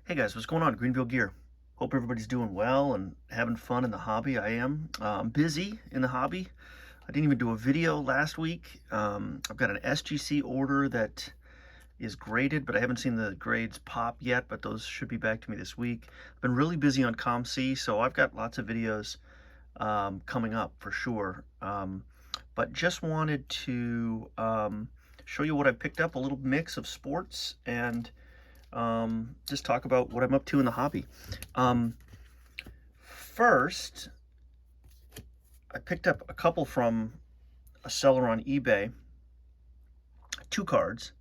Hey guys, what's going on? Greenville Gear. Hope everybody's doing well and having fun in the hobby. I am. I'm busy in the hobby. I didn't even do a video last week. I've got an SGC order that is graded, but I haven't seen the grades pop yet, but those should be back to me this week. I've been really busy on ComC, so I've got lots of videos coming up for sure. But just wanted to show you what I picked up, a little mix of sports and just talk about what I'm up to in the hobby. First, I picked up a couple from a seller on eBay, two cards.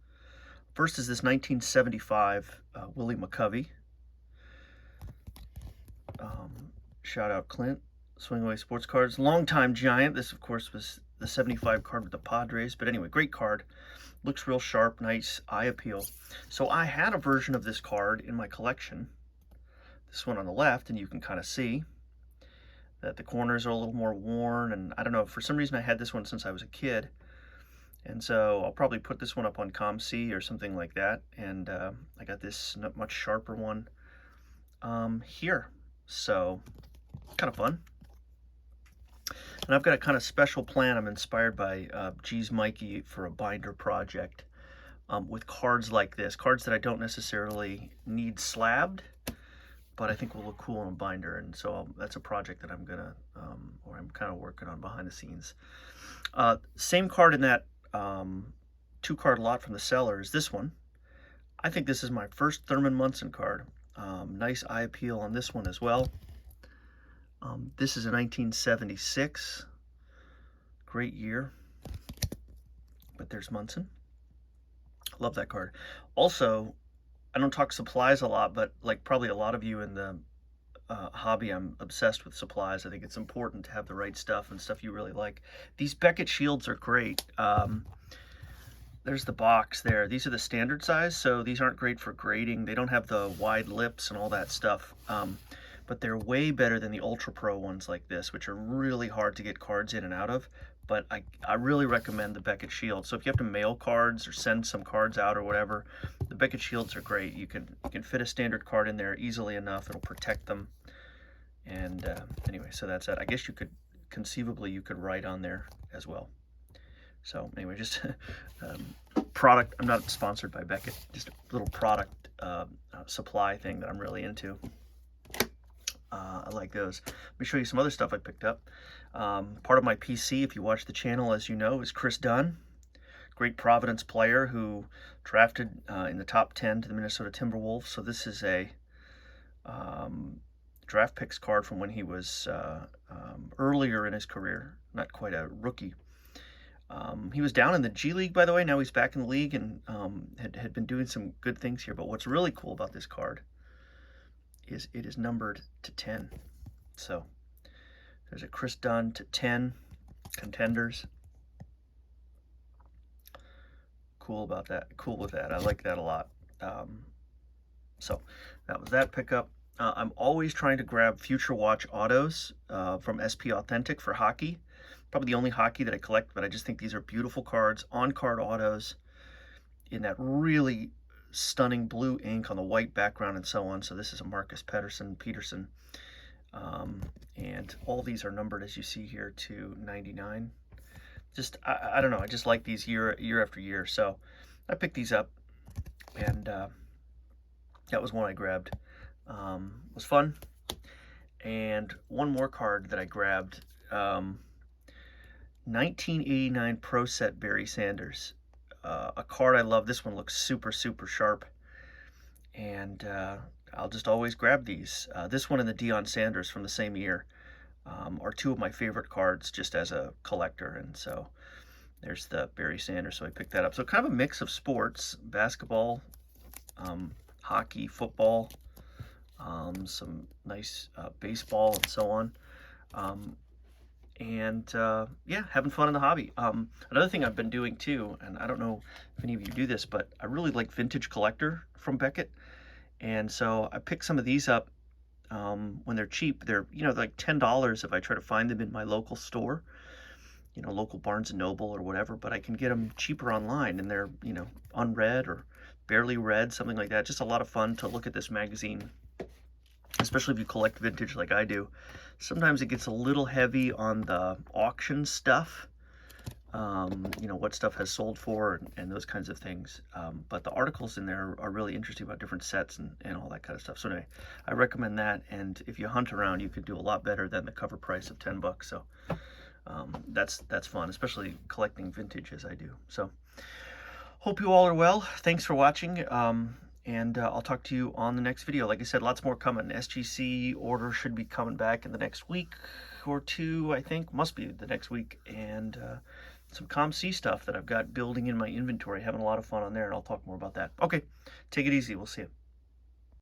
First is this 1975 Willie McCovey. Shout out Clint, Swing Away Sportscards. Longtime giant. This, of course, was the 75 card with the Padres. But anyway, great card. Looks real sharp, nice eye appeal. So I had a version of this card in my collection. This one on the left, and you can kind of see that the corners are a little more worn. And I don't know, for some reason I had this one since I was a kid. And so I'll probably put this one up on ComC or something like that. And I got this much sharper one here. So kind of fun. And I've got a kind of special plan. I'm inspired by G's Mikey for a binder project with cards like this. Cards that I don't necessarily need slabbed, but I think will look cool in a binder. And so that's a project that I'm gonna, or I'm kind of working on behind the scenes. Same card in that two card lot from the seller is this one. I think this is my first Thurman Munson card. Nice eye appeal on this one as well. This is a 1976. Great year. But there's Munson. Love that card. Also, I don't talk supplies a lot, but like probably a lot of you in the hobby, I'm obsessed with supplies. I think it's important to have the right stuff and stuff you really like. These Beckett shields are great. There's the box there. These are the standard size, so these aren't great for grading. They don't have the wide lips and all that stuff. But they're way better than the Ultra Pro ones like this, which are really hard to get cards in and out of. But I really recommend the Beckett Shield. So if you have to mail cards or send some cards out or whatever, the Beckett Shields are great. You can fit a standard card in there easily enough. It'll protect them. And anyway, so that's it. I guess you could, conceivably, you could write on there as well. So anyway, just product. I'm not sponsored by Beckett. Just a little product supply thing that I'm really into. I like those. Let me show you some other stuff I picked up. Part of my PC, if you watch the channel, as you know, is Chris Dunn. Great Providence player who drafted in the top 10 to the Minnesota Timberwolves. So this is a draft picks card from when he was earlier in his career, not quite a rookie. He was down in the G League, by the way. Now he's back in the league and had been doing some good things here. But what's really cool about this card is it is numbered to 10. So there's a Chris Dunn to 10 contenders. Cool about that. Cool with that. I like that a lot. So that was that pickup. I'm always trying to grab Future Watch autos from SP Authentic for hockey. Probably the only hockey that I collect, but I just think these are beautiful cards, on-card autos in that really stunning blue ink on the white background and so on. So this is a Marcus Peterson. And all these are numbered, as you see here, to 99. Just, I don't know, I just like these year after year. So I picked these up, and that was one I grabbed. It was fun. And one more card that I grabbed, 1989 Pro Set Barry Sanders. A card I love. This one looks super, super sharp. And I'll just always grab these. This one and the Deion Sanders from the same year are two of my favorite cards just as a collector. And so there's the Barry Sanders, so I picked that up. So kind of a mix of sports, basketball, hockey, football, some nice baseball and so on. Yeah, having fun in the hobby. Another thing I've been doing too, and I don't know if any of you do this, but I really like Vintage Collector from Beckett. And so I picked some of these up when they're cheap. They're, like $10 if I try to find them in my local store, local Barnes & Noble or whatever, but I can get them cheaper online, and they're, unread or barely read, something like that. Just a lot of fun to look at this magazine, especially if you collect vintage like I do. Sometimes it gets a little heavy on the auction stuff, you know, what stuff has sold for and those kinds of things. But the articles in there are really interesting about different sets and all that kind of stuff. So anyway, I recommend that. And if you hunt around, you could do a lot better than the cover price of $10. So that's fun, especially collecting vintage as I do. So hope you all are well. Thanks for watching. And I'll talk to you on the next video. Like I said, lots more coming. SGC order should be coming back in the next week or two, I think. Must be the next week. And some COM-C stuff that I've got building in my inventory. Having a lot of fun on there, and I'll talk more about that. Okay, take it easy. We'll see you.